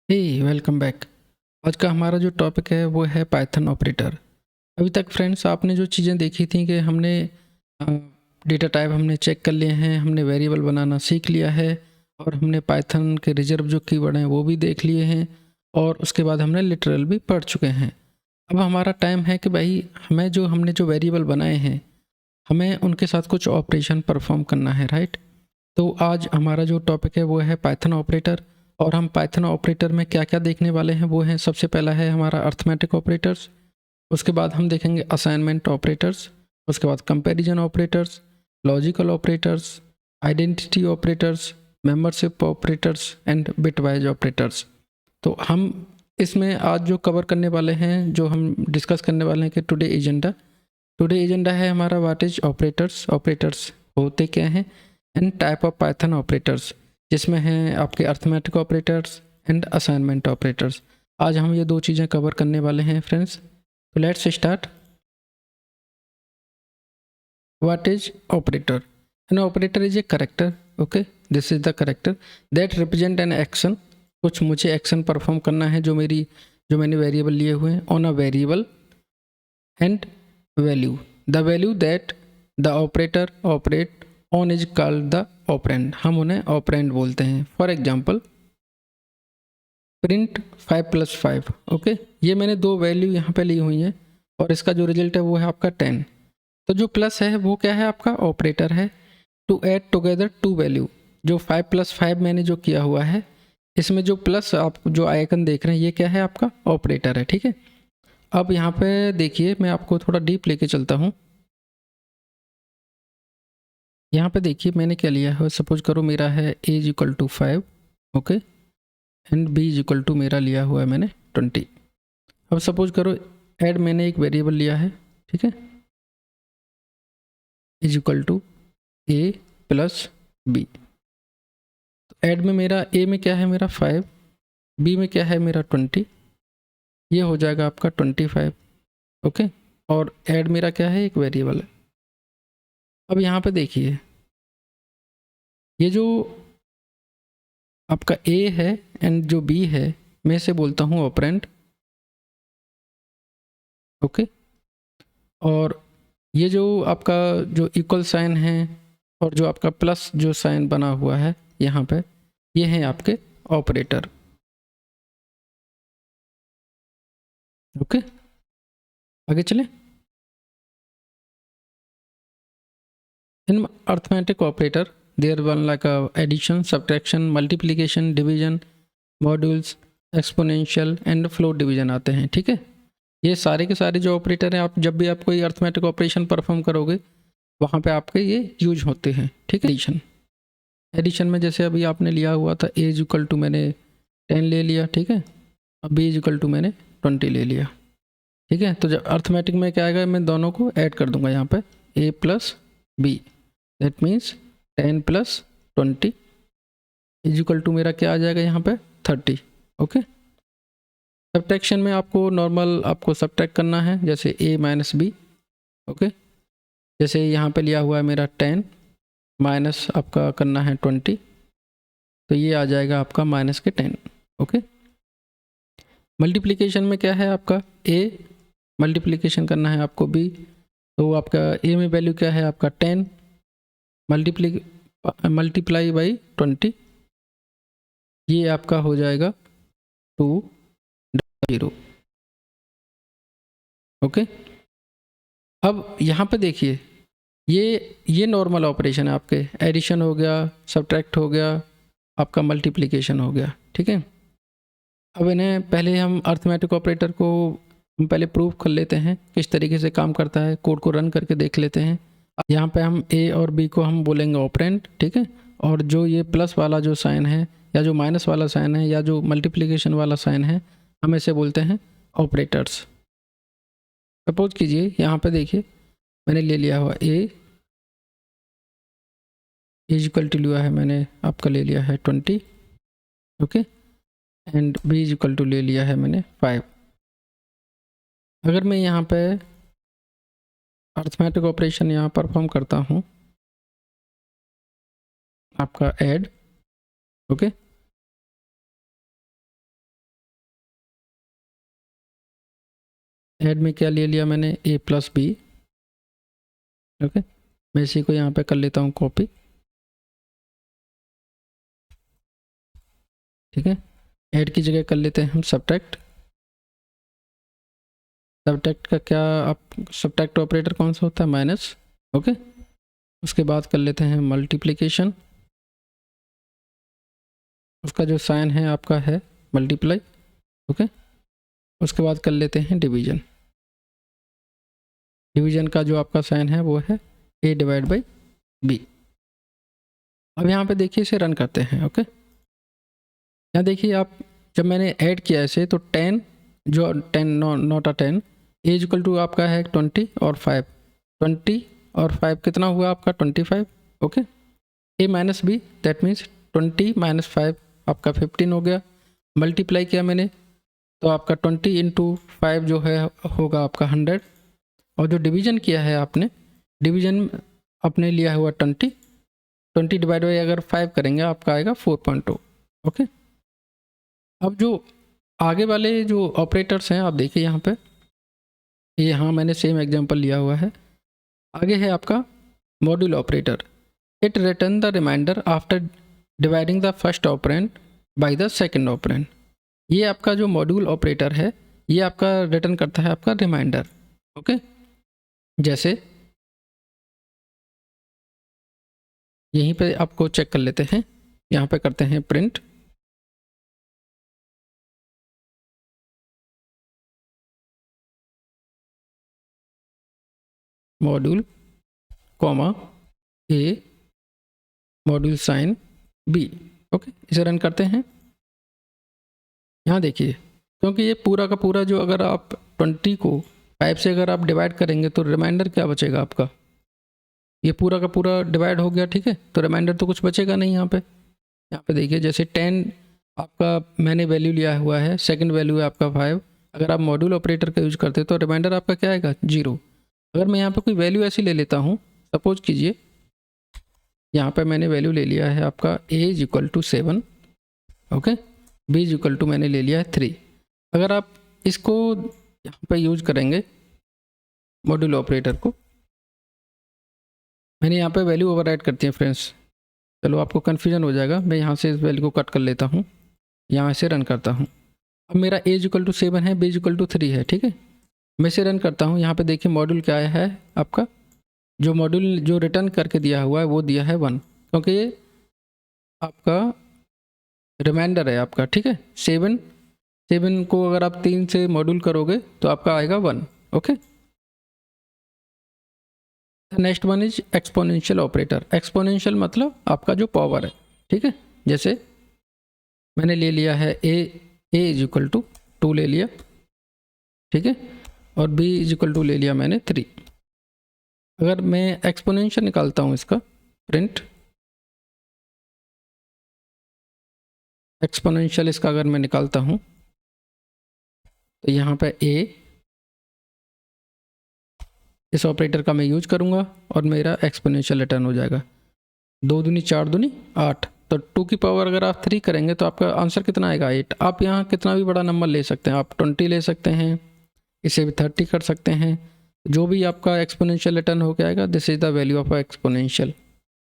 हे welcome back. आज का हमारा जो टॉपिक है वो है पाइथन ऑपरेटर। अभी तक फ्रेंड्स आपने जो चीज़ें देखी थी कि हमने डेटा टाइप हमने चेक कर लिए हैं, हमने वेरिएबल बनाना सीख लिया है और हमने पाइथन के रिजर्व जो कीवर्ड हैं वो भी देख लिए हैं और उसके बाद हमने लिटरल भी पढ़ चुके हैं। अब हमारा टाइम है कि भाई हमने जो वेरिएबल बनाए हैं हमें उनके साथ कुछ ऑपरेशन परफॉर्म करना है, राइट। तो आज हमारा जो टॉपिक है वो है पाइथन ऑपरेटर। और हम पाइथन ऑपरेटर में क्या क्या देखने वाले हैं वो हैं, सबसे पहला है हमारा अर्थमेटिक ऑपरेटर्स, उसके बाद हम देखेंगे असाइनमेंट ऑपरेटर्स, उसके बाद comparison operators, logical operators, identity operators, membership operators and bitwise operators. तो हम इसमें आज जो कवर करने वाले हैं, जो हम डिस्कस करने वाले हैं कि टुडे एजेंडा है हमारा व्हाट इज ऑपरेटर्स, ऑपरेटर्स होते क्या हैं, and type of Python operators, जिसमें हैं आपके arithmetic operators and assignment operators. आज हम ये दो चीज़ें कवर करने वाले हैं फ्रेंड्स। तो let's start. What is operator? An operator is a character, okay, this is the character that represent an action. कुछ मुझे एक्शन परफॉर्म करना है जो मैंने वेरिएबल लिए हुए हैं on a variable and value. The value that the operator operate on is called the operand. हम उन्हें ऑपरेंड बोलते हैं। फॉर एग्जाम्पल प्रिंट 5+5, ओके, ये मैंने दो वैल्यू यहाँ पे ली हुई हैं और इसका जो रिजल्ट है वो है आपका 10। तो जो प्लस है वो क्या है, आपका ऑपरेटर है to add together two value. जो 5+5 मैंने जो किया हुआ है, इसमें जो प्लस आप जो आइकन देख रहे हैं ये क्या है, आपका ऑपरेटर है, ठीक है। अब यहाँ पे देखिए, मैं आपको थोड़ा डीप लेके चलता हूँ। यहाँ पे देखिए मैंने क्या लिया है, सपोज करो मेरा है a is equal to 5, okay, and b is equal to मेरा लिया हुआ है मैंने 20। अब सपोज करो ऐड मैंने एक वेरिएबल लिया है, ठीक है, is equal to a plus b। तो ऐड में मेरा a में क्या है मेरा 5, b में क्या है मेरा 20, ये हो जाएगा आपका 25, ओके। और ऐड मेरा क्या है, एक वेरिएबल है। अब यहाँ पे देखिए ये जो आपका a है एंड जो b है, मैं इसे बोलता हूँ ऑपरेंड, ओके। और ये जो आपका जो इक्वल साइन है और जो आपका प्लस जो साइन बना हुआ है यहाँ पे, ये हैं आपके ऑपरेटर, ओके। आगे चलें। In arithmetic operator there one like addition, subtraction, multiplication, division, modulus, exponential and float division आते हैं, ठीक है। ये सारे के सारे जो ऑपरेटर हैं, आप जब भी आप कोई अर्थमेटिक ऑपरेशन परफॉर्म करोगे वहाँ पे आपके ये यूज होते हैं, ठीक है। एडिशन में जैसे अभी आपने लिया हुआ था ए इज इक्वल टू मैंने 10 ले लिया, ठीक है, और बी इज इक्वल टू मैंने 20 ले लिया, ठीक है। तो जब अर्थमेटिक में क्या आएगा, मैं दोनों को ऐड कर दूंगा यहाँ पे, A plus B, that means 10 plus 20 is equal to मेरा क्या आ जाएगा यहाँ पे 30, ओके। सब्ट्रैक्शन में आपको नॉर्मल आपको सब्ट्रैक्ट करना है, जैसे ए माइनस बी, ओके। जैसे यहाँ पे लिया हुआ है मेरा 10 माइनस आपका करना है 20, तो ये आ जाएगा आपका माइनस के 10, ओके। मल्टीप्लिकेशन में क्या है आपका ए, मल्टीप्लिकेशन करना है आपको बी, तो आपका ए में वैल्यू क्या है आपका 10 मल्टीप्लाई बाई 20, ये आपका हो जाएगा 2 0, ओके। अब यहाँ पे देखिए ये नॉर्मल ऑपरेशन है, आपके एडिशन हो गया, सब्ट्रैक्ट हो गया, आपका मल्टीप्लिकेशन हो गया, ठीक है। अब इन्हें पहले हम अर्थमेटिक ऑपरेटर को हम पहले प्रूव कर लेते हैं किस तरीके से काम करता है, कोड को रन करके देख लेते हैं। यहाँ पे हम ए और बी को हम बोलेंगे ऑपरेंड, ठीक है। और जो ये प्लस वाला जो साइन है या जो माइनस वाला साइन है या जो मल्टीप्लिकेशन वाला साइन है, हम इसे बोलते हैं ऑपरेटर्स। सपोज कीजिए यहाँ पे देखिए मैंने ले लिया हुआ ए इज इक्वल टू लिया है मैंने आपका ले लिया है 20, okay, and B is equal to ले लिया है मैंने 5। अगर मैं यहाँ पे अर्थमेटिक ऑपरेशन यहाँ परफॉर्म करता हूँ, आपका ऐड, ओके, ऐड में क्या ले लिया मैंने, ए प्लस बी। ओके, मैं इसी को यहाँ पे कर लेता हूँ कॉपी। ठीक है, ऐड की जगह कर लेते हैं हम सब्ट्रैक्ट। सब्ट्रैक्ट का क्या, आप सब्ट्रैक्ट ऑपरेटर कौन सा होता है, माइनस। ओके, उसके बाद कर लेते हैं मल्टीप्लिकेशन। उसका जो साइन है आपका है मल्टीप्लाई। ओके, उसके बाद कर लेते हैं डिवीजन। डिवीजन का जो आपका साइन है वो है a डिवाइड बाई b। अब यहाँ पे देखिए इसे रन करते हैं। ओके, यहाँ देखिए आप, जब मैंने ऐड किया इसे तो 10 जो 10 not a 10 as equal to आपका है 20 और 5। 20 और 5 कितना हुआ आपका 25। Okay, a minus B that means 20 minus 5 आपका 15 हो गया। मल्टीप्लाई किया मैंने तो आपका 20 इंटू 5 जो है होगा आपका 100। और जो डिवीजन किया है आपने, डिवीजन आपने लिया हुआ 20 डिवाइड बाई अगर 5 करेंगे आपका आएगा 4.2। ओके, अब जो आगे वाले जो ऑपरेटर्स हैं आप देखिए यहाँ पे, यहाँ मैंने सेम एग्जांपल लिया हुआ है। आगे है आपका module operator. It return the remainder after dividing the first operand by the second operand. ये आपका जो मॉड्यूल ऑपरेटर है ये आपका रिटर्न करता है आपका रिमाइंडर। ओके, जैसे यहीं पे आपको चेक कर लेते हैं, यहाँ पे करते हैं प्रिंट मॉड्यूल कॉमा ए मॉड्यूल साइन बी। ओके, इसे रन करते हैं। यहाँ देखिए, क्योंकि ये पूरा का पूरा जो अगर आप 20 को 5 से अगर आप डिवाइड करेंगे तो रिमाइंडर क्या बचेगा आपका, ये पूरा का पूरा डिवाइड हो गया। ठीक है, तो रिमाइंडर तो कुछ बचेगा नहीं। यहाँ पे देखिए जैसे 10 आपका मैंने वैल्यू लिया हुआ है, सेकंड वैल्यू है आपका 5। अगर आप मॉड्यूल ऑपरेटर का यूज करते तो रिमाइंडर आपका क्या आएगा 0। अगर मैं यहाँ पे कोई वैल्यू ऐसी ले लेता हूँ, सपोज कीजिए यहाँ पे मैंने वैल्यू ले लिया है आपका a is equal to 7। Okay, b is equal to मैंने ले लिया है 3। अगर आप इसको यहाँ पे यूज करेंगे मॉड्यूल ऑपरेटर को, मैंने यहाँ पे वैल्यू ओवरराइट करती है फ्रेंड्स। चलो आपको कन्फ्यूजन हो जाएगा, मैं यहाँ से इस वैल्यू को कट कर लेता हूँ, यहाँ से रन करता हूँ। अब मेरा a इज इक्वल टू 7 है, b इज इक्वल टू 3 है। ठीक है, मैं इसे रन करता हूँ। यहाँ पे देखिए मॉड्यूल क्या आया है आपका, जो मॉड्यूल जो रिटर्न करके दिया हुआ है वो दिया है 1, क्योंकि ये आपका रिमाइंडर है आपका। ठीक है, 7 को अगर आप 3 से मॉड्यूल करोगे तो आपका आएगा 1। Okay, next one is exponential operator. Exponential मतलब आपका जो पावर है। ठीक है, जैसे मैंने ले लिया है a इज इक्वल टू 2 ले लिया। ठीक है, और b इज इक्वल टू ले लिया मैंने 3। अगर मैं एक्सपोनेंशियल निकालता हूँ इसका, प्रिंट एक्सपोनेंशियल इसका अगर मैं निकालता हूँ तो यहाँ पे a इस ऑपरेटर का मैं यूज करूँगा और मेरा एक्सपोनेंशियल रिटर्न हो जाएगा। 2 दूनी 4 दूनी 8, तो 2 की पावर अगर आप 3 करेंगे तो आपका आंसर कितना आएगा 8। आप यहाँ कितना भी बड़ा नंबर ले सकते हैं, आप 20 ले सकते हैं, इसे भी 30 कर सकते हैं, जो भी आपका एक्सपोनेंशियल रिटर्न हो के आएगा, this is the value of exponential.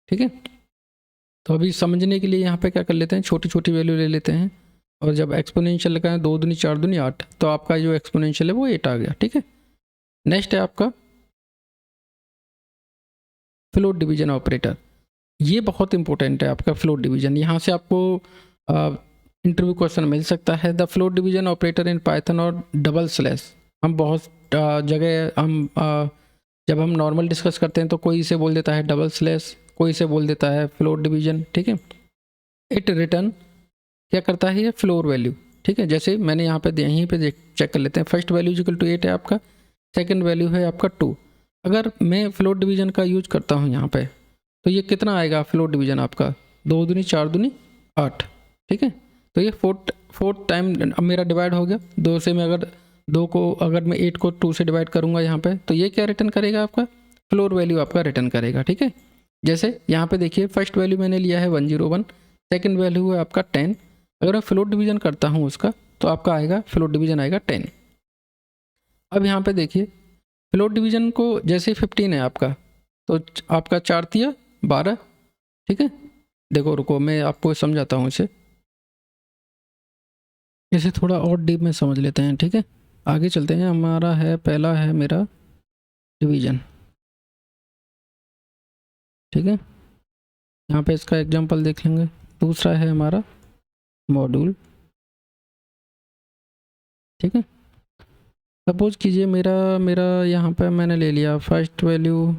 ठीक है, तो अभी समझने के लिए यहाँ पे क्या कर लेते हैं, छोटी छोटी वैल्यू ले लेते हैं, और जब एक्सपोनेंशियल लगाएं 2 दूनी 4 दूनी 8, तो आपका जो एक्सपोनेंशियल है वो 8 आ गया। ठीक है, नेक्स्ट है आपका फ्लोट डिवीजन ऑपरेटर। ये बहुत इंपॉर्टेंट है आपका फ्लोट डिवीजन। यहाँ से आपको इंटरव्यू क्वेश्चन मिल सकता है। The float division operator in Python और डबल स्लैश। हम बहुत जगह हम जब हम नॉर्मल डिस्कस करते हैं तो कोई इसे बोल देता है डबल स्लैश, कोई इसे बोल देता है फ्लोट डिवीजन। ठीक है, इट रिटर्न क्या करता है ये फ्लोर वैल्यू। ठीक है, जैसे मैंने यहाँ पे यहीं पे चेक कर लेते हैं। फर्स्ट वैल्यू इक्वल टू 8 है आपका, सेकंड वैल्यू है आपका 2। अगर मैं फ्लोट डिवीजन का यूज करता हूँ यहाँ पे तो ये कितना आएगा फ्लोट डिवीजन आपका, 2 दूनी 4 दूनी 8। ठीक है, तो ये फोर्थ टाइम अब मेरा डिवाइड हो गया। 2 से मैं अगर 2 को अगर मैं 8 को 2 से डिवाइड करूँगा यहाँ पे, तो ये क्या रिटर्न करेगा आपका फ्लोर वैल्यू आपका रिटर्न करेगा। ठीक है, जैसे यहाँ पे देखिए फर्स्ट वैल्यू मैंने लिया है 101, सेकंड वैल्यू है आपका 10। अगर मैं फ्लोट डिवीजन करता हूँ उसका तो आपका आएगा फ्लोट डिवीजन आएगा 10। अब यहाँ पे देखिए फ्लोट डिवीजन को जैसे 15 है आपका, तो आपका 4 तिया 12, ठीक है। देखो रुको मैं आपको समझाता हूँ इसे थोड़ा और डीप में समझ लेते हैं, ठीक है। आगे चलते हैं, हमारा है पहला है मेरा डिवीजन, ठीक है। यहाँ पे इसका एग्जांपल देख लेंगे। दूसरा है हमारा मॉड्यूल, ठीक है। सपोज कीजिए मेरा मेरा यहाँ पे मैंने ले लिया फर्स्ट वैल्यू,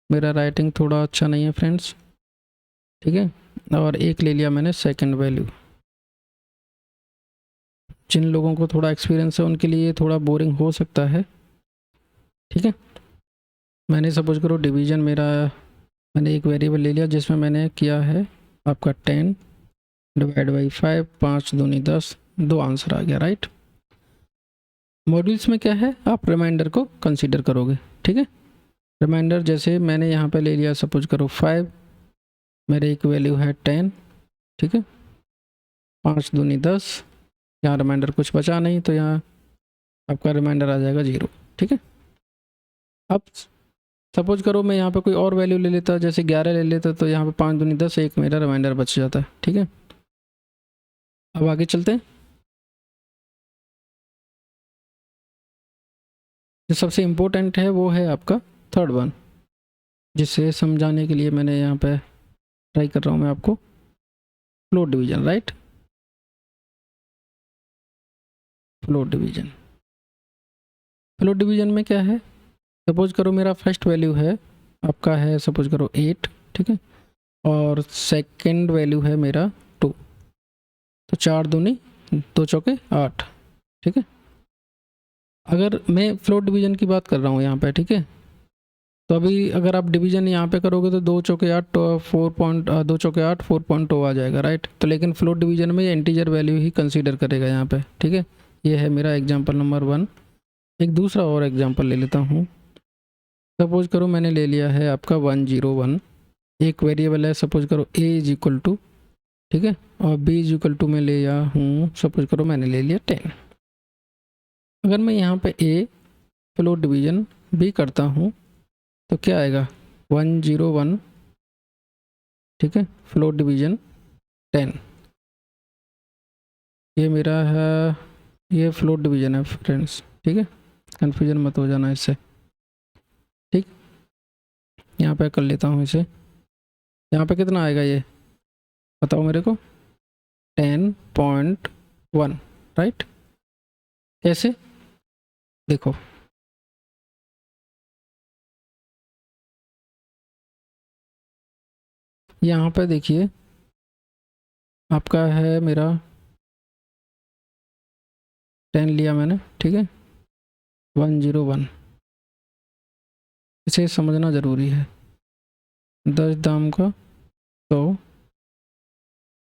मेरा राइटिंग थोड़ा अच्छा नहीं है फ्रेंड्स, ठीक है। और एक ले लिया मैंने सेकंड वैल्यू। जिन लोगों को थोड़ा एक्सपीरियंस है उनके लिए थोड़ा बोरिंग हो सकता है, ठीक है। मैंने सपोज करो डिवीजन मेरा, मैंने एक वेरिएबल ले लिया जिसमें मैंने किया है आपका 10 डिवाइड बाई 5, 5 दूनी 10, 2 आंसर आ गया, राइट। मॉड्यूल्स में क्या है, आप रिमाइंडर को कंसीडर करोगे, ठीक है। रिमाइंडर जैसे मैंने यहाँ पे ले लिया सपोज करो 5, मेरे एक वैल्यू है 10, ठीक है। 5 दूनी 10, यहाँ रिमाइंडर कुछ बचा नहीं तो यहाँ आपका रिमाइंडर आ जाएगा 0, ठीक है। अब सपोज करो मैं यहाँ पे कोई और वैल्यू ले लेता, जैसे 11 ले लेता, तो यहाँ पे 5 दूनी 10, एक मेरा रिमाइंडर बच जाता है, ठीक है। अब आगे चलते हैं। जो सबसे इम्पोर्टेंट है वो है आपका थर्ड वन, जिसे समझाने के लिए मैंने यहाँ पे ट्राई कर रहा हूँ मैं आपको, float division, right. Float division, float division में क्या है, सपोज करो मेरा फर्स्ट वैल्यू है आपका है सपोज करो 8, ठीक है। और सेकंड वैल्यू है मेरा 2, तो 4 दूनी 2 चौके 8, ठीक है। अगर मैं फ्लोट डिवीजन की बात कर रहा हूँ यहाँ पे, ठीक है, तो अभी अगर आप डिवीजन यहाँ पे करोगे तो 2 चौके 8 2 चौके 8 4.2 आ जाएगा, राइट। तो लेकिन फ्लोट डिवीजन में ये इंटीजर वैल्यू ही कंसीडर करेगा यहाँ पे, ठीक है। ये है मेरा एग्जांपल नंबर 1। एक दूसरा और एग्जांपल ले लेता हूँ। सपोज करो मैंने ले लिया है आपका 101, एक वेरिएबल है सपोज करो a इज इक्वल टू, ठीक है, और b इज इक्वल टू मैं ले लिया हूँ सपोज करो मैंने ले लिया 10। अगर मैं यहाँ पे a फ्लोट डिवीजन b करता हूँ तो क्या आएगा 101, ठीक है, फ्लोट डिवीजन 10। ये मेरा है, ये फ्लोट डिवीजन है फ्रेंड्स, ठीक है, कन्फ्यूजन मत हो जाना इससे, ठीक। यहाँ पे कर लेता हूँ इसे, यहाँ पे कितना आएगा ये बताओ मेरे को, 10.1, राइट। कैसे देखो, यहाँ पे देखिए आपका है मेरा 10 लिया मैंने, ठीक है, 101, इसे समझना ज़रूरी है। 10 दाम का 100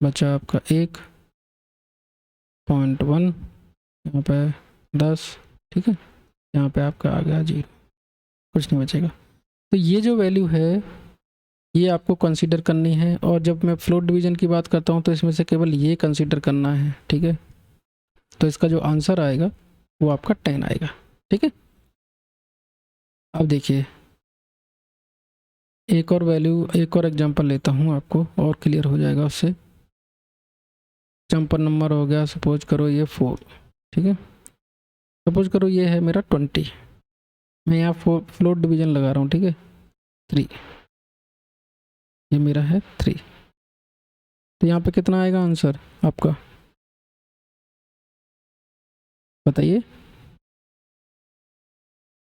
बचा आपका 1.1, यहाँ पे 10, ठीक है, यहाँ पे आपका आ गया 0, कुछ नहीं बचेगा। तो ये जो वैल्यू है ये आपको कंसीडर करनी है, और जब मैं फ्लोट डिवीजन की बात करता हूँ तो इसमें से केवल ये कंसीडर करना है, ठीक है। तो इसका जो आंसर आएगा वो आपका 10 आएगा, ठीक है। अब देखिए एक और वैल्यू, एक और एग्जांपल लेता हूँ आपको और क्लियर हो जाएगा उससे। एग्जांपल नंबर हो गया सपोज करो ये 4, ठीक है। सपोज करो ये है मेरा 20, मैं यहाँ फ्लोट डिवीजन लगा रहा हूँ, ठीक है, 3, ये मेरा है 3। तो यहाँ पे कितना आएगा आंसर आपका बताइए,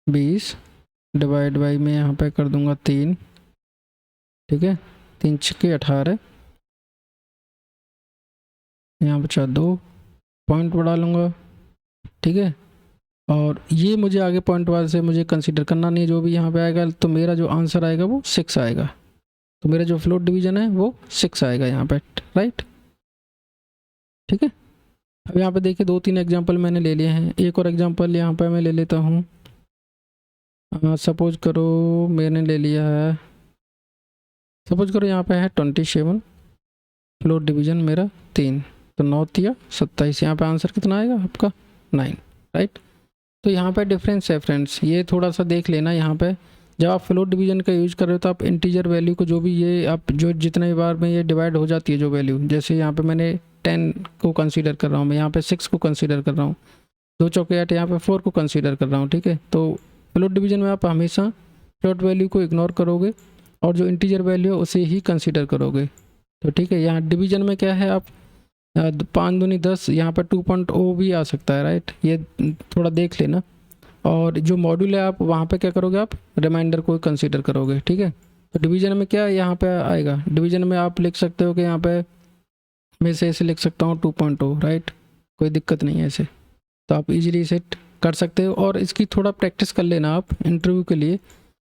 20 डिवाइड बाई मैं यहाँ पे कर दूंगा 3, ठीक है, 3 छक्के 18, यहाँ बचा 2, पॉइंट बढ़ा लूँगा, ठीक है। और ये मुझे आगे पॉइंट वाले से मुझे कंसीडर करना नहीं है, जो भी यहाँ पे आएगा तो मेरा जो आंसर आएगा वो 6 आएगा। तो मेरा जो फ्लोट डिवीजन है वो 6 आएगा यहाँ पे, राइट, ठीक है। अब यहाँ पे देखिए 2-3 एग्जांपल मैंने ले लिए हैं, एक और एग्जांपल यहाँ पे मैं ले लेता हूँ। सपोज करो मैंने ले लिया है, सपोज करो यहाँ पे है 27, फ्लोट डिवीजन मेरा 3, तो 9 तिया 27, यहाँ पे आंसर कितना आएगा आपका 9, राइट। तो यहाँ पे डिफरेंस है फ्रेंड्स, ये थोड़ा सा देख लेना। यहाँ पे जब आप फ्लोट डिवीजन का यूज़ कर रहे हो तो आप इंटीजर वैल्यू को जो भी ये आप जो जितने बार में ये डिवाइड हो जाती है जो वैल्यू, जैसे यहाँ पे मैंने 10 को कंसीडर कर रहा हूँ, मैं यहाँ पे 6 को कंसीडर कर रहा हूँ, 2 चौके 8, यहाँ पे 4 को कंसीडर कर रहा हूँ, ठीक है। तो फ्लोट डिवीजन में आप हमेशा फ्लोट वैल्यू को इग्नोर करोगे और जो इंटीजर वैल्यू है उसे ही कंसीडर करोगे। तो ठीक है, यहाँ डिवीजन में क्या है, आप 5 दूनी 10, यहाँ पर 2.0 भी आ सकता है, राइट, ये थोड़ा देख लेना। और जो मॉड्यूल है आप वहाँ पे क्या करोगे, आप रिमाइंडर को कंसीडर करोगे, ठीक है। तो डिवीजन में क्या यहाँ पे आएगा, डिवीजन में आप लिख सकते हो कि यहाँ पे मैं से ऐसे लिख सकता हूँ 2.0, राइट, कोई दिक्कत नहीं है ऐसे, तो आप इजीली इसे कर सकते हो। और इसकी थोड़ा प्रैक्टिस कर लेना आप इंटरव्यू के लिए।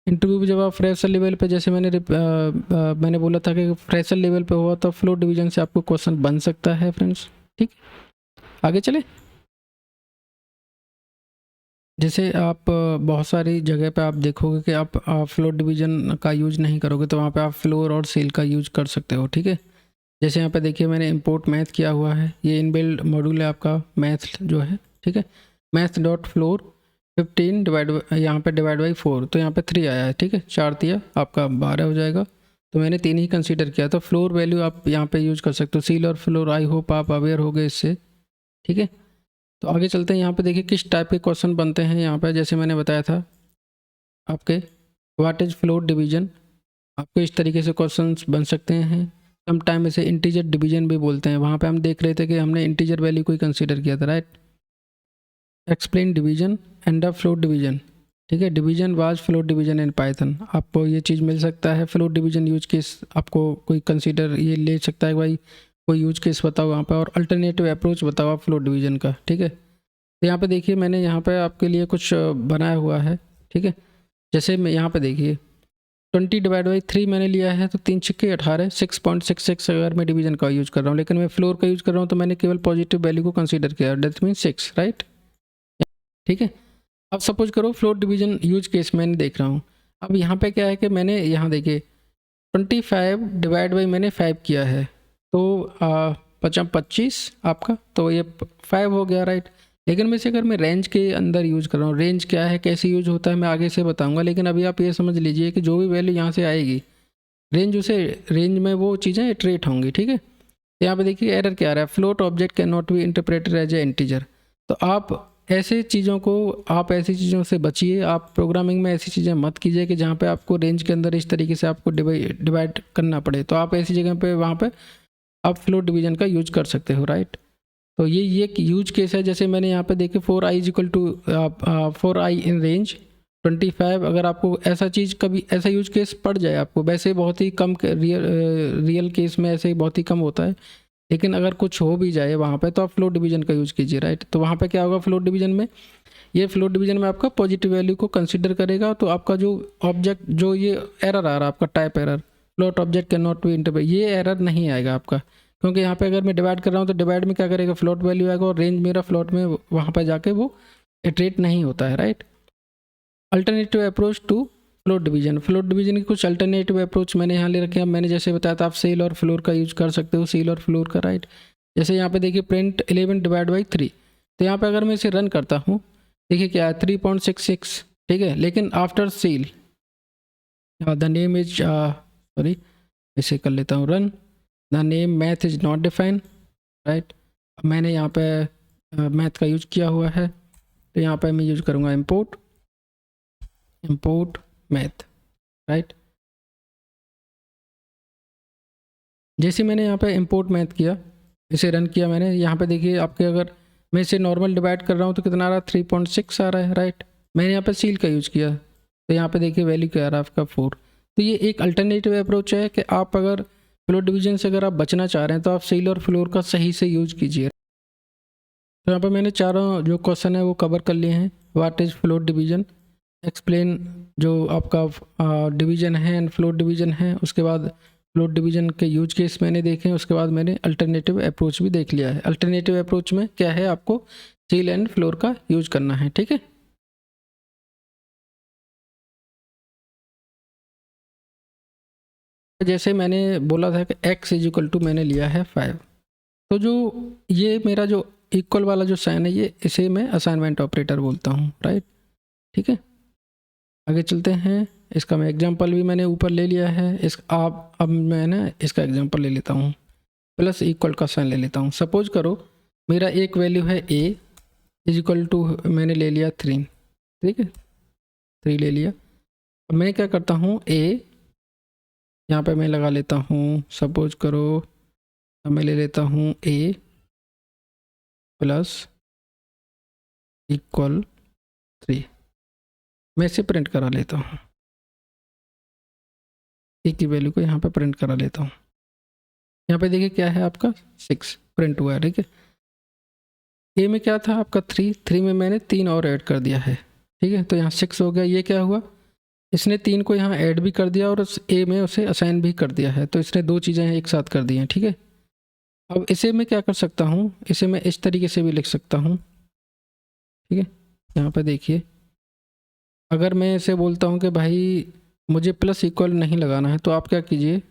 इंटरव्यू जब आप फ्रेशर लेवल पे, जैसे मैंने बोला था कि फ्रेशर लेवल पे हुआ तो फ्लोट डिवीजन से आपको क्वेश्चन बन सकता है फ्रेंड्स, ठीक। आगे चले, जैसे आप बहुत सारी जगह पे आप देखोगे कि आप फ्लोट डिवीजन का यूज नहीं करोगे, तो वहाँ पे आप फ्लोर और सेल का यूज कर सकते हो, ठीक है। जैसे यहाँ पे देखिए मैंने इंपोर्ट मैथ किया हुआ है, ये इनबिल्ड मॉड्यूल है आपका मैथ जो है, ठीक है। मैथ डॉट फ्लोर 15 डिवाइड, यहाँ पे डिवाइड बाई 4, तो यहाँ पे 3 आया है, ठीक है, 4 दिया आपका 12 हो जाएगा, तो मैंने 3 ही कंसीडर किया। तो फ्लोर वैल्यू आप यहाँ पे यूज कर सकते हो, सील और फ्लोर, आई होप आप अवेयर हो गए इससे, ठीक है। तो आगे चलते हैं, यहाँ पे देखिए किस टाइप के क्वेश्चन बनते हैं। यहाँ पे जैसे मैंने बताया था आपके व्हाट इज फ्लोट डिवीजन, आपको इस तरीके से क्वेश्चंस बन सकते हैं। सम टाइम इसे इंटीजर डिवीजन भी बोलते हैं, वहाँ पे हम देख रहे थे कि हमने इंटीजर वैल्यू को ही कंसीडर किया था, right. Explain division and the float division, ठीक है, division was float division in Python, आपको ये चीज़ मिल सकता है। फ्लोट डिवीजन यूज केस आपको कोई कंसीडर ये ले सकता है, भाई कोई यूज केस बताओ वहाँ पे, और अल्टरनेटिव अप्रोच बताओ आप फ्लोट डिवीजन का, ठीक है। तो यहाँ पे देखिए मैंने यहाँ पे आपके लिए कुछ बनाया हुआ है, ठीक है। जैसे मैं यहाँ पे देखिए 20 डिवाइड बाई 3 मैंने लिया है, तो 3 छक्के 18, 6.66 अगर मैं डिवीजन का यूज कर रहा हूँ, लेकिन मैं फ्लोर का यूज कर रहा हूँ तो मैंने केवल पॉजिटिव वैल्यू को कंसीडर किया, डेट मीन 6, राइट, ठीक है। अब सपोज करो फ्लोट डिवीजन यूज केस मैंने देख रहा हूँ। अब यहाँ पे क्या है कि मैंने यहाँ देखिए 25 डिवाइड बाई मैंने 5 किया है, तो 25 आपका, तो ये 5 हो गया, राइट। लेकिन वैसे अगर मैं रेंज के अंदर यूज़ कर रहा हूँ, रेंज क्या है कैसे यूज होता है मैं आगे से बताऊंगा, लेकिन अभी आप ये समझ लीजिए कि जो भी वैल्यू यहाँ से आएगी रेंज में वो चीज़ें इटरेट होंगी, ठीक है। तो यहाँ पे देखिए एरर क्या आ रहा है, float object can not be interpreted as a integer. तो आप ऐसी चीज़ों से बचिए, आप प्रोग्रामिंग में ऐसी चीज़ें मत कीजिए कि जहाँ पे आपको रेंज के अंदर इस तरीके से आपको डिवाइड करना पड़े। तो आप ऐसी जगह पे वहाँ पे आप फ्लोट डिवीजन का यूज कर सकते हो, राइट। तो ये यूज केस है। जैसे मैंने यहाँ पे देखे 4i is equal to 4i in range 25, अगर आपको ऐसा चीज़ कभी ऐसा यूज केस पड़ जाए आपको, वैसे बहुत ही कम रियल केस में ऐसे बहुत ही कम होता है, लेकिन अगर कुछ हो भी जाए वहाँ पे तो आप फ्लोट डिवीजन का यूज कीजिए, राइट। तो वहाँ पे क्या होगा, फ्लोट डिवीजन में आपका पॉजिटिव वैल्यू को कंसिडर करेगा, तो आपका जो ऑब्जेक्ट जो ये एरर आ रहा है आपका type error, float object can not be interpreted, ये एरर नहीं आएगा आपका, क्योंकि यहाँ पे अगर मैं डिवाइड कर रहा हूँ तो डिवाइड में क्या करेगा, फ्लोट वैल्यू आएगा, और रेंज मेरा फ्लोट में वहाँ पर जाके वो इटरेट नहीं होता है, right. Alternative approach to float division की कुछ अल्टरनेटिव अप्रोच मैंने यहाँ ले रखे हैं। मैंने जैसे बताया था आप सेल और फ्लोर का यूज कर सकते हो, सेल और फ्लोर का, राइट। जैसे यहाँ पे देखिए प्रिंट 11 डिवाइड बाई 3, तो यहाँ पे अगर मैं इसे रन करता हूँ, देखिए क्या है 3.66, ठीक है, लेकिन after sale the name is sorry इसे कर लेता हूँ run, the name math is not define, right. मैंने यहाँ पे मैथ का यूज किया हुआ है, तो यहाँ पे मैं यूज करूँगा import मैथ, राइट। जैसे मैंने यहाँ पे import मैथ किया, इसे रन किया मैंने, यहाँ पे देखिए आपके अगर मैं इसे नॉर्मल डिवाइड कर रहा हूँ तो कितना आ रहा है, 3.6 आ रहा है, राइट। मैंने यहाँ पे सील का यूज़ किया, तो यहाँ पे देखिए वैल्यू क्या आ रहा है आपका 4। तो ये एक अल्टरनेटिव अप्रोच है कि आप अगर फ्लोट डिवीजन से अगर आप बचना चाह रहे हैं तो आप सील और फ्लोर का सही से यूज कीजिए। तो यहाँ पर मैंने चारों जो क्वेश्चन है वो कवर कर लिए हैं। What is float division, explain जो आपका डिवीजन है एंड फ्लोट डिवीजन है, उसके बाद फ्लोट डिवीजन के यूज केस मैंने देखे हैं, उसके बाद मैंने अल्टरनेटिव अप्रोच भी देख लिया है। अल्टरनेटिव अप्रोच में क्या है, आपको सील एंड फ्लोर का यूज करना है, ठीक है। जैसे मैंने बोला था कि x इज इक्वल टू मैंने लिया है 5, तो जो ये मेरा जो इक्वल वाला जो साइन है ये इसे मैं असाइनमेंट ऑपरेटर बोलता हूँ, राइट। ठीक है, आगे चलते हैं। इसका मैं एग्जांपल भी मैंने ऊपर ले लिया है। इस आप अब मैं ना इसका एग्जांपल ले लेता हूँ, प्लस इक्वल का साइन ले लेता हूँ। सपोज करो मेरा एक वैल्यू है a इज इक्वल टू मैंने ले लिया 3, ठीक है, 3 ले लिया। अब मैं क्या करता हूँ, a यहाँ पे मैं लगा लेता हूँ, सपोज करो अब मैं ले लेता हूँ a प्लस इक्वल 3, मैं इसे प्रिंट करा लेता हूँ, a की वैल्यू को यहाँ पे प्रिंट करा लेता हूँ। यहाँ पे देखिए क्या है आपका 6 प्रिंट हुआ है, ठीक है। ए में क्या था आपका 3 में मैंने 3 और ऐड कर दिया है, ठीक है, तो यहाँ 6 हो गया। ये क्या हुआ, इसने 3 को यहाँ ऐड भी कर दिया और उस ए में उसे असाइन भी कर दिया है, तो इसने 2 चीज़ें एक साथ कर दी हैं, ठीक है। अब इसे मैं क्या कर सकता हूँ, इसे मैं इस तरीके से भी लिख सकता हूँ, ठीक है। यहाँ पे देखिए अगर मैं इसे बोलता हूँ कि भाई मुझे प्लस इक्वल नहीं लगाना है, तो आप क्या कीजिए,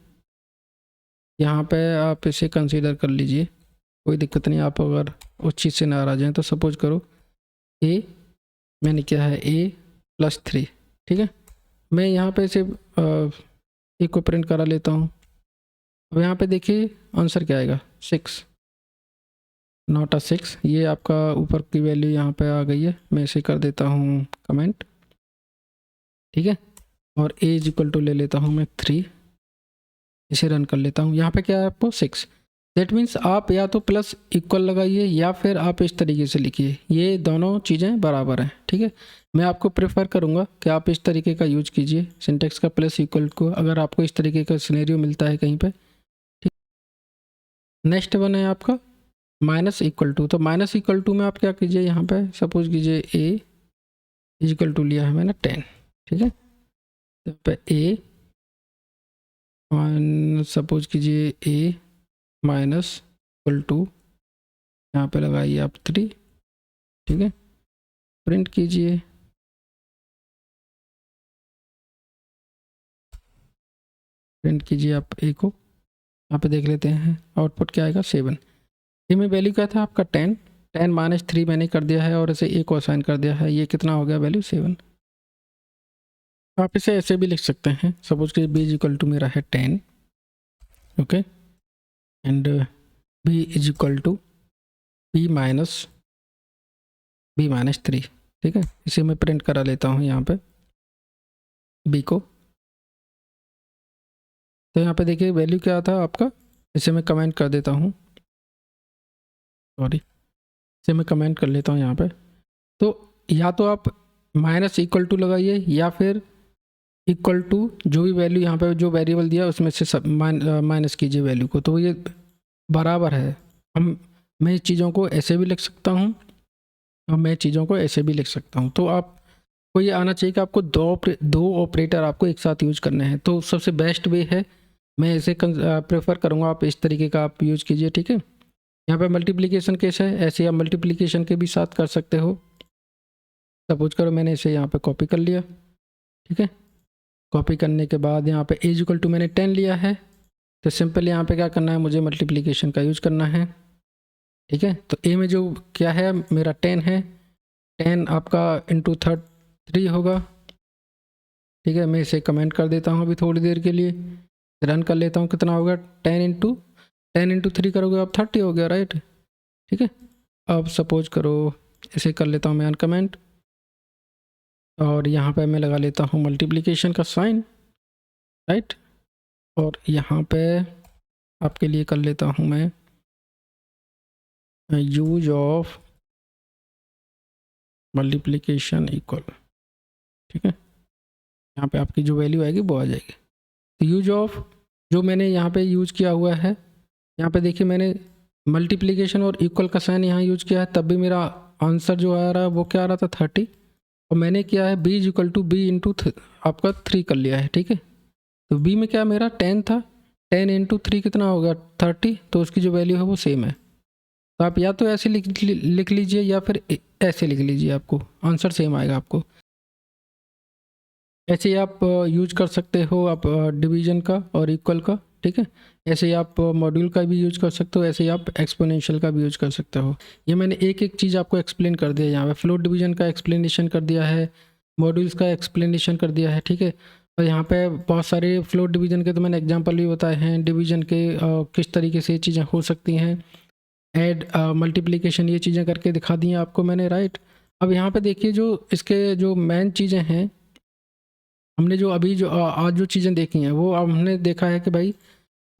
यहाँ पे आप इसे कंसीडर कर लीजिए, कोई दिक्कत नहीं। आप अगर उस चीज़ से नाराज हैं तो सपोज करो ए मैंने क्या है a प्लस 3, ठीक है। मैं यहाँ पे इसे ए को प्रिंट करा लेता हूँ। अब यहाँ पे देखिए आंसर क्या आएगा 6, नॉट अ 6। ये आपका ऊपर की वैल्यू यहाँ पे आ गई है, मैं इसे कर देता हूँ कमेंट, ठीक है। और a इज इक्वल टू ले लेता हूँ मैं 3, इसे रन कर लेता हूँ। यहाँ पे क्या है आपको 6, दैट मीन्स आप या तो प्लस इक्वल लगाइए या फिर आप इस तरीके से लिखिए, ये दोनों चीज़ें बराबर हैं, ठीक है। मैं आपको प्रेफर करूँगा कि आप इस तरीके का यूज कीजिए सिंटेक्स का, प्लस इक्वल को, अगर आपको इस तरीके का सिनेरियो मिलता है कहीं पे, ठीक। नेक्स्ट वन है आपका माइनस इक्वल टू। तो माइनस इक्वल टू में आप क्या कीजिए, यहाँ पे सपोज कीजिए a इज इक्वल टू लिया है मैंने 10, ठीक है। तो यहाँ पे a सपोज कीजिए a माइनस इक्वल टू, यहाँ पे लगाइए आप 3, ठीक है, प्रिंट कीजिए, प्रिंट कीजिए आप a को। यहाँ पे देख लेते हैं आउटपुट क्या आएगा 7। ए में वैल्यू क्या था आपका 10 माइनस 3 मैंने कर दिया है और इसे a को असाइन कर दिया है, ये कितना हो गया वैल्यू 7। आप इसे ऐसे भी लिख सकते हैं, सपोज कि b इज इक्वल टू मेरा है 10, okay, and b is equal to b minus 3, ठीक है। इसे मैं प्रिंट करा लेता हूँ यहाँ पे b को। तो यहाँ पे देखिए वैल्यू क्या था आपका, इसे मैं कमेंट कर देता हूँ, सॉरी, इसे मैं कमेंट कर लेता हूँ यहाँ पे। तो या तो आप माइनस इक्वल टू लगाइए या फिर इक्वल टू जो भी वैल्यू यहाँ पे जो वेरिएबल दिया उसमें से सब माइनस कीजिए वैल्यू को, तो ये बराबर है। मैं चीज़ों को ऐसे भी लिख सकता हूँ और मैं चीज़ों को ऐसे भी लिख सकता हूँ। तो आपको ये आना चाहिए कि आपको दो ऑपरेटर आपको एक साथ यूज करने हैं, तो सबसे बेस्ट वे है, मैं इसे प्रेफर करूँगा आप इस तरीके का आप यूज कीजिए, ठीक है। यहाँ पे मल्टीप्लिकेशन केस है, ऐसे आप मल्टीप्लिकेशन के भी साथ कर सकते हो। सपोज करो मैंने इसे यहाँ पे कॉपी कर लिया, ठीक है। कॉपी करने के बाद यहाँ पे एज इक्वल टू मैंने 10 लिया है, तो सिंपल यहाँ पे क्या करना है, मुझे मल्टीप्लिकेशन का यूज करना है, ठीक है। तो ए में जो क्या है मेरा 10 है, 10 आपका इंटू 3 होगा, ठीक है। मैं इसे कमेंट कर देता हूँ अभी थोड़ी देर के लिए, रन कर लेता हूँ, कितना होगा 10 इंटू 3 करोगे आप 30 हो गया, राइट, ठीक है। अब सपोज करो इसे कर लेता हूँ मैं अनकमेंट, और यहाँ पे मैं लगा लेता हूँ मल्टीप्लिकेशन का साइन, राइट, और यहाँ पे आपके लिए कर लेता हूँ मैं यूज ऑफ मल्टीप्लिकेशन इक्वल, ठीक है। यहाँ पे आपकी जो वैल्यू आएगी वो आ जाएगी। तो यूज ऑफ जो मैंने यहाँ पे यूज किया हुआ है, यहाँ पे देखिए मैंने मल्टीप्लिकेशन और इक्वल का साइन यहाँ यूज किया है, तब भी मेरा आंसर जो आ रहा है वो क्या आ रहा था 30, और मैंने किया है b is equal to B into आपका 3 कर लिया है, ठीक है। तो b में क्या मेरा 10 था, 10 इंटू 3 कितना होगा 30, तो उसकी जो वैल्यू है वो सेम है। तो आप या तो ऐसे लिख लीजिए या फिर ऐसे लिख लीजिए, आपको आंसर सेम आएगा आपको। ऐसे आप यूज कर सकते हो आप डिवीजन का और इक्वल का, ठीक है। ऐसे ही आप मॉड्यूल का भी यूज कर सकते हो, ऐसे ही आप एक्सपोनेंशियल का भी यूज कर सकते हो। ये मैंने एक एक चीज़ आपको एक्सप्लेन कर दिया, यहाँ पे फ्लोट डिवीजन का एक्सप्लेनेशन कर दिया है, मॉड्यूल्स का एक्सप्लेनेशन कर दिया है, ठीक है। और यहाँ पे बहुत सारे फ्लोट डिवीजन के तो मैंने एग्जांपल भी बताए हैं, डिवीजन के किस तरीके से ये चीज़ें हो सकती हैं, ऐड मल्टीप्लिकेशन, ये चीज़ें करके दिखा दी हैं आपको मैंने, राइट। अब यहाँ पे देखिए जो इसके जो मेन चीज़ें हैं, हमने जो अभी जो आज जो चीज़ें देखी हैं वो अब हमने देखा है कि भाई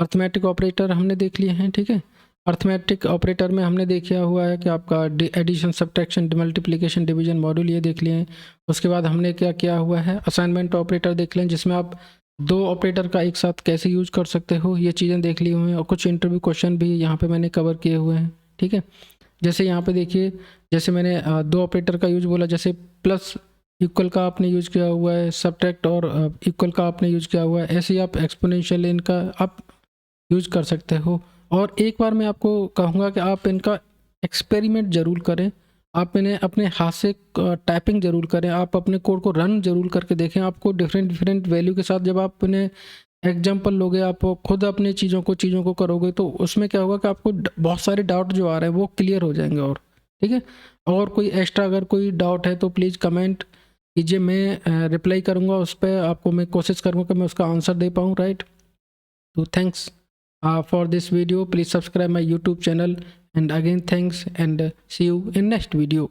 अर्थमेटिक ऑपरेटर हमने देख लिए हैं, ठीक है। अर्थमेटिक ऑपरेटर में हमने देखा हुआ है कि आपका addition, subtraction, multiplication, division, module ये देख लिए हैं। उसके बाद हमने क्या किया हुआ है, असाइनमेंट ऑपरेटर देख लें, जिसमें आप दो ऑपरेटर का एक साथ कैसे यूज कर सकते हो, ये चीज़ें देख ली हुई हैं। और कुछ इंटरव्यू क्वेश्चन भी यहाँ पे मैंने कवर किए हुए हैं, ठीक है। जैसे यहाँ पे देखिए, जैसे मैंने दो ऑपरेटर का यूज बोला, जैसे प्लस इक्वल का आपने यूज किया हुआ है, सब्ट्रैक्ट और इक्वल का आपने यूज किया हुआ है, ऐसे ही आप एक्सपोनेंशियल इनका आप यूज कर सकते हो। और एक बार मैं आपको कहूँगा कि आप इनका एक्सपेरिमेंट ज़रूर करें, आप इन्हें अपने हाथ से टाइपिंग ज़रूर करें, आप अपने कोड को रन ज़रूर करके देखें। आपको डिफरेंट डिफरेंट वैल्यू के साथ जब आप इन्हें एग्जाम्पल लोगे, आप खुद अपने चीज़ों को करोगे, तो उसमें क्या होगा कि आपको बहुत सारे डाउट जो आ रहे हैं वो क्लियर हो जाएंगे। और ठीक है, और कोई एक्स्ट्रा अगर कोई डाउट है तो प्लीज़ कमेंट कीजिए, मैं रिप्लाई करूँगा उस पर, आपको मैं कोशिश करूँगा कि मैं उसका आंसर दे पाऊँ, राइट। तो thanks for this video. Please subscribe my YouTube channel, and again thanks, and see you in next video.